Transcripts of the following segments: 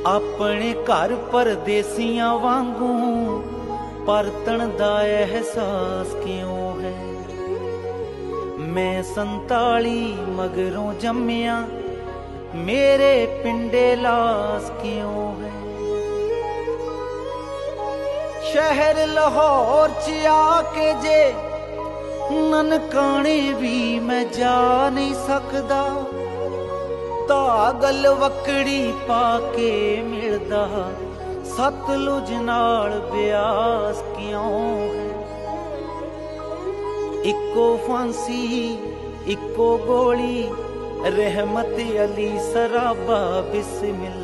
ਆਪਣੇ ਘਰ ਪਰਦੇਸੀਆਂ ਵਾਂਗੂ ਪਰਤਣ ਦਾ ਅਹਿਸਾਸ ਕਿਉਂ ਹੈ। ਮੈਂ 47 ਮਗਰੋਂ ਜੰਮਿਆ, ਮੇਰੇ ਪਿੰਡੇ ਲਾਸ ਕਿਉਂ ਹੈ। ਸ਼ਹਿਰ ਲਾਹੌਰ ਚ ਆ ਕੇ ਜੇ ਨਨਕਾਣੇ ਵੀ ਮੈਂ ਜਾ ਨਹੀਂ ਸਕਦਾ, ਤਾਂ ਗਲ ਵਕੜੀ ਪਾ ਕੇ ਮਿਲਦਾ ਸਤਲੁਜ ਨਾਲ ਬਿਆਸ ਕਿਉਂ ਹੈ। ਇੱਕੋ ਫਾਂਸੀ ਇੱਕੋ ਗੋਲੀ, ਰਹਿਮਤ ਅਲੀ ਸਰਾਬਾ ਬਿਸਮਿਲ।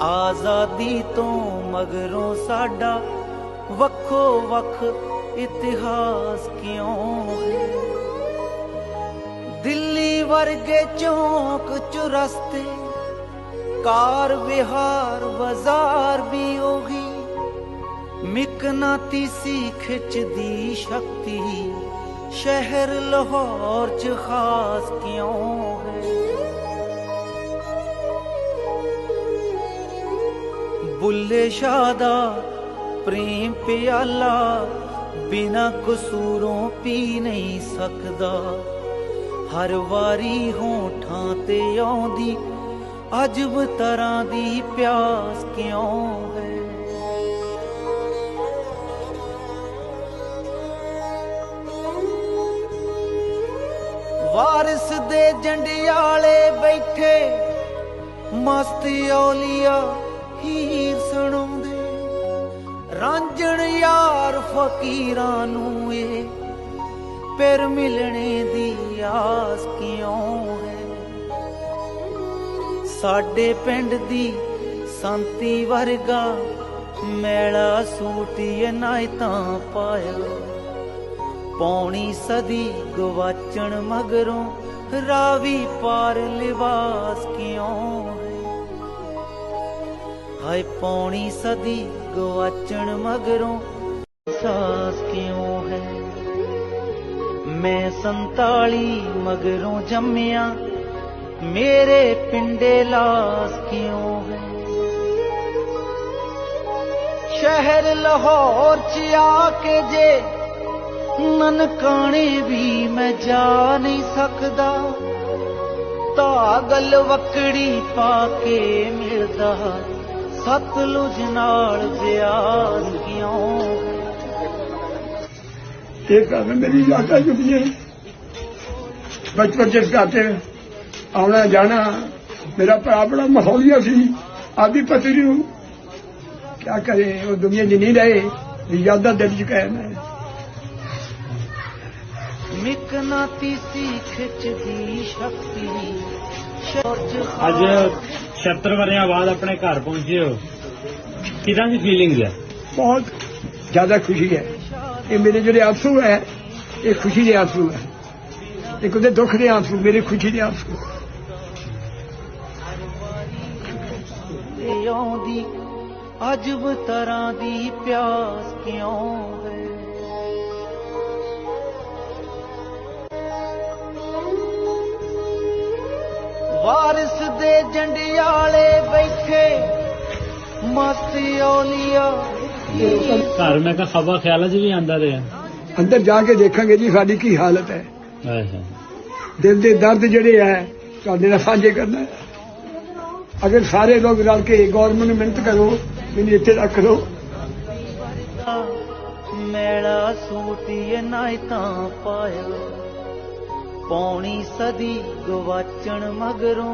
ਆਜ਼ਾਦੀ ਤੋਂ ਮਗਰੋਂ ਸਾਡਾ ਵੱਖੋ ਵੱਖ ਇਤਿਹਾਸ ਕਿਉਂ ਹੈ। ਦਿੱਲੀ ਵਰਗੇ ਚੌਂਕ ਚੁਰਸਤੇ, ਕਾਰ ਵਿਹਾਰ ਬਾਜ਼ਾਰ ਵੀ ਉਹੀ, ਮਿਕਨਾਤੀਸੀ ਖਿੱਚਦੀ ਸ਼ਕਤੀ ਸ਼ਹਿਰ ਲਾਹੌਰ ਚ ਖਾਸ ਕਿਉਂ ਹੈ। ਬੁੱਲੇ ਸ਼ਾਹ ਦਾ ਪ੍ਰੇਮ ਪਿਆਲਾ ਬਿਨਾ ਕਸੂਰੋਂ ਪੀ ਨਹੀਂ ਸਕਦਾ। ਹਰ ਵਾਰੀ ਹੋਠਾਂ ਤੇ ਆਉਂਦੀ ਅਜਬ ਤਰ੍ਹਾਂ ਦੀ ਪਿਆਸ ਕਿਉਂ ਹੈ। ਵਾਰਿਸ ਦੇ ਜੰਡਿਆਲੇ ਬੈਠੇ ਮਸਤ ਔਲੀਆ ਹੀਰ ਸੁਣਾਉਂਦੇ, ਰਾਂਝਣ ਯਾਰ ਫਕੀਰਾਂ ਨੂੰ ਇਹ ਫਿਰ ਮਿਲਣੇ ਦੀ ਆਸ ਕਿਉਂ ਹੈ। ਸਾਡੇ ਪਿੰਡ ਦੀ ਸੰਤੀ ਵਰਗਾ ਮੈਲਾ ਸੂਟ ਇਨਾਇਤਾਂ ਪਾਇਆ, ਪੌਣੀ ਸਦੀ ਗਵਾਚਣ ਮਗਰੋਂ ਰਾਵੀ ਪਾਰ ਲਿਬਾਸ ਕਿਉਂ ਹੈ। ਹਾਏ ਪੌਣੀ ਸਦੀ ਗਵਾਚਣ ਮਗਰੋਂ ਸਾਸ ਕਿਉਂ ਹੈ। ਮੈਂ 47 ਮਗਰੋਂ ਜੰਮਿਆ, ਮੇਰੇ ਪਿੰਡੇ ਲਾਸ ਕਿਉਂ ਹੈ। ਸ਼ਹਿਰ ਲਾਹੌਰ ਚ ਆ ਕੇ ਜੇ ਨਨਕਾਣੇ ਵੀ ਮੈਂ ਜਾ ਨਹੀਂ ਸਕਦਾ, ਤਾਂ ਗਲ ਵਕੜੀ ਪਾ ਕੇ ਮਿਲਦਾ ਸਤਲੁਜ ਨਾਲ ਬਿਆਸ ਕਿਉਂ ਹੈ। एक मेरी यात्रा चुकी है, बचपन से जाते आना जाना। मेरा भरा बड़ा माहौलिया सी, आदि पति नूं क्या करे, वो दुनिया च नहीं रहे, यादा दिल च कायम है। ਮਿਕਨਾਤੀਸੀ ਖਿੱਚਦੀ ਸ਼ਕਤੀ ਅੱਜ 76 ਵਰਿਆਂ ਬਾਅਦ ਆਪਣੇ ਘਰ ਪਹੁੰਚੇ ਹੋ, ਕਿਦਾਂ ਦੀ ਫੀਲਿੰਗ ਹੈ? बहुत ज्यादा खुशी है। ये मेरे जो आंसू है, ये खुशी के आंसू है, एक उहदे दुख के आंसू, मेरे खुशी के आंसू। ਆਉਂਦੀ ਅਜਬ ਤਰ੍ਹਾਂ ਦੀ ਪਿਆਸ ਕਿਉਂ ਹੈ। ਵਾਰਿਸ ਦੇ ਜੰਡਿਆਲੇ ਬੈਠੇ ਮਸਤ ਔਲੀਆ ਘਰ ਮੈਂ ਕਿਹਾ ਖਬਾ ਖਿਆਲਾਂ 'ਚ ਵੀ ਆਂਦਾ ਰਿਹਾ। अंदर जाके देखेंगे जी साडी की हालत है। दिल के दर्द जिहड़े है तुहाडे नाल साझे करना है। अगर सारे लोग रल के गौरमेंट नूं मिहनत करो, मैनूं इत्थे रख लो। मैला सूट इनायतां पाया, पौनी सदी गवाचण मगरों